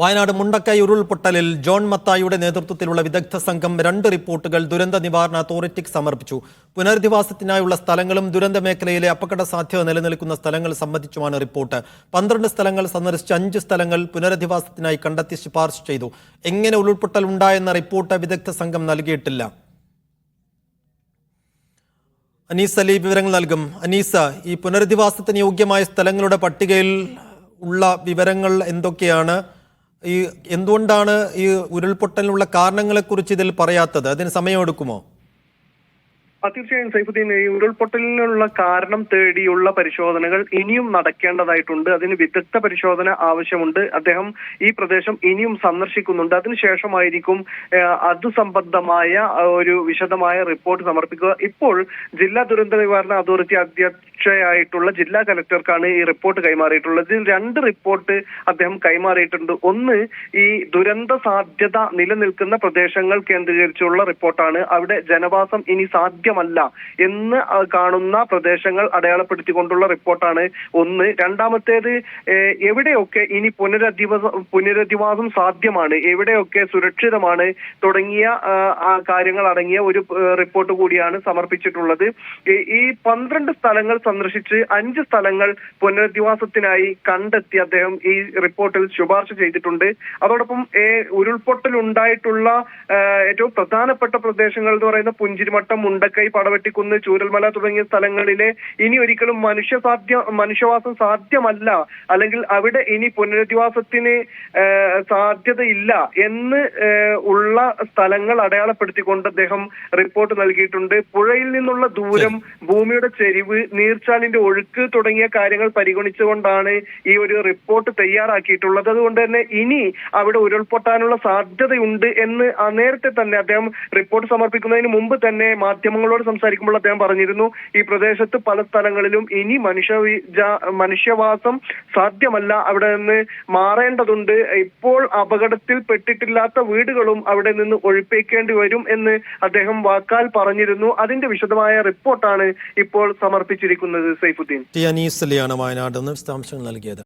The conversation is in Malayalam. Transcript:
വയനാട് മുണ്ടക്കൈ ഉരുൾപൊട്ടലിൽ ജോൺ മത്തായിയുടെ നേതൃത്വത്തിലുള്ള വിദഗ്ധ സംഘം 2 റിപ്പോർട്ടുകൾ ദുരന്ത നിവാരണ അതോറിറ്റിക്ക് സമർപ്പിച്ചു. പുനരധിവാസത്തിനായുള്ള സ്ഥലങ്ങളും ദുരന്ത മേഖലയിലെ അപകട സാധ്യത നിലനിൽക്കുന്ന സ്ഥലങ്ങൾ സംബന്ധിച്ചുമാണ് റിപ്പോർട്ട്. 12 സ്ഥലങ്ങൾ സന്ദർശിച്ച് 5 സ്ഥലങ്ങൾ പുനരധിവാസത്തിനായി കണ്ടെത്തി ശുപാർശ ചെയ്തു. എങ്ങനെ ഉരുൾപൊട്ടൽ ഉണ്ടായെന്ന റിപ്പോർട്ട് വിദഗ്ധ സംഘം നൽകിയിട്ടില്ല. അനീസ് അലി വിവരങ്ങൾ നൽകും. അനീസ്, ഈ പുനരധിവാസത്തിന് യോഗ്യമായ സ്ഥലങ്ങളുടെ പട്ടികയിൽ ഉള്ള വിവരങ്ങൾ എന്തൊക്കെയാണ്? എന്തുകൊണ്ടാണ് ഈ ഉരുൾപൊട്ടലിനുള്ള കാരണങ്ങളെക്കുറിച്ച് ഇതിൽ പറയാത്തത്? അതിന് സമയമെടുക്കുമോ? തീർച്ചയായും സൈഫുദ്ദീൻ, ഈ ഉരുൾപൊട്ടലിനുള്ള കാരണം തേടിയുള്ള പരിശോധനകൾ ഇനിയും നടക്കേണ്ടതായിട്ടുണ്ട്. അതിന് വിദഗ്ധ പരിശോധന ആവശ്യമുണ്ട്. അദ്ദേഹം ഈ പ്രദേശം ഇനിയും സന്ദർശിക്കുന്നുണ്ട്. അതിനുശേഷമായിരിക്കും അത് സംബന്ധമായ ഒരു വിശദമായ റിപ്പോർട്ട് സമർപ്പിക്കുക. ഇപ്പോൾ ജില്ലാ ദുരന്ത നിവാരണ അതോറിറ്റി അധ്യക്ഷയായിട്ടുള്ള ജില്ലാ കലക്ടർക്കാണ് ഈ റിപ്പോർട്ട് കൈമാറിയിട്ടുള്ളത്. ഇതിൽ 2 റിപ്പോർട്ട് അദ്ദേഹം കൈമാറിയിട്ടുണ്ട്. ഒന്ന്, ഈ ദുരന്ത സാധ്യത നിലനിൽക്കുന്ന പ്രദേശങ്ങൾ കേന്ദ്രീകരിച്ചുള്ള റിപ്പോർട്ടാണ്. അവിടെ ജനവാസം ഇനി സാധ്യമല്ല എന്ന് കാണുന്ന പ്രദേശങ്ങൾ അടയാളപ്പെടുത്തിക്കൊണ്ടുള്ള റിപ്പോർട്ടാണ് ഒന്ന്. രണ്ടാമത്തേത്, എവിടെയൊക്കെ ഇനി പുനരധിവാസം സാധ്യമാണ്, എവിടെയൊക്കെ സുരക്ഷിതമാണ് തുടങ്ങിയ കാര്യങ്ങൾ അടങ്ങിയ ഒരു റിപ്പോർട്ട് കൂടിയാണ് സമർപ്പിച്ചിട്ടുള്ളത്. ഈ 12 സ്ഥലങ്ങൾ സന്ദർശിച്ച് 5 സ്ഥലങ്ങൾ പുനരധിവാസത്തിനായി കണ്ടെത്തി അദ്ദേഹം ഈ റിപ്പോർട്ടിൽ ശുപാർശ ചെയ്തിട്ടുണ്ട്. അതോടൊപ്പം ഉരുൾപൊട്ടൽ ഉണ്ടായിട്ടുള്ള ഏറ്റവും പ്രധാനപ്പെട്ട പ്രദേശങ്ങൾ എന്ന് പറയുന്ന പുഞ്ചിരിമട്ടം, മുണ്ടക്കൈ, പടവെട്ടിക്കുന്ന്, ചൂരൽമല തുടങ്ങിയ സ്ഥലങ്ങളിലെ ഇനി ഒരിക്കലും മനുഷ്യവാസം സാധ്യമല്ല, അല്ലെങ്കിൽ അവിടെ ഇനി പുനരധിവാസത്തിന് സാധ്യതയില്ല എന്ന് ഉള്ള സ്ഥലങ്ങൾ അടയാളപ്പെടുത്തിക്കൊണ്ട് അദ്ദേഹം റിപ്പോർട്ട് നൽകിയിട്ടുണ്ട്. പുഴയിൽ നിന്നുള്ള ദൂരം, ഭൂമിയുടെ ചെരിവ്, നീർച്ചാലിന്റെ ഒഴുക്ക് തുടങ്ങിയ കാര്യങ്ങൾ പരിഗണിച്ചുകൊണ്ടാണ് ഈ ഒരു റിപ്പോർട്ട് തയ്യാറാക്കിയിട്ടുള്ളത്. അതുകൊണ്ട് തന്നെ ഇനി അവിടെ ഉരുൾപൊട്ടാനുള്ള സാധ്യതയുണ്ട് എന്ന് നേരത്തെ തന്നെ അദ്ദേഹം റിപ്പോർട്ട് സമർപ്പിക്കുന്നതിന് മുമ്പ് തന്നെ മാധ്യമങ്ങളോട് സംസാരിക്കുമ്പോൾ അദ്ദേഹം പറഞ്ഞിരുന്നു, ഈ പ്രദേശത്ത് പല സ്ഥലങ്ങളിലും ഇനി മനുഷ്യവാസം സാധ്യമല്ല, അവിടെ നിന്ന് മാറേണ്ടതുണ്ട്. ഇപ്പോൾ അപകടത്തിൽ പെട്ടിട്ടില്ലാത്ത വീടുകളും അവിടെ നിന്ന് ഒഴിപ്പിക്കേണ്ടി വരും എന്ന് അദ്ദേഹം വാക്കാൽ പറഞ്ഞിരുന്നു. അതിന്റെ വിശദമായ റിപ്പോർട്ടാണ് ഇപ്പോൾ സമർപ്പിച്ചിരിക്കുന്നത്. സൈഫുദ്ദീൻ, അനീസ് അലിയാണ് വയനാട് നിന്ന് വിശദാംശങ്ങൾ നൽകിയത്.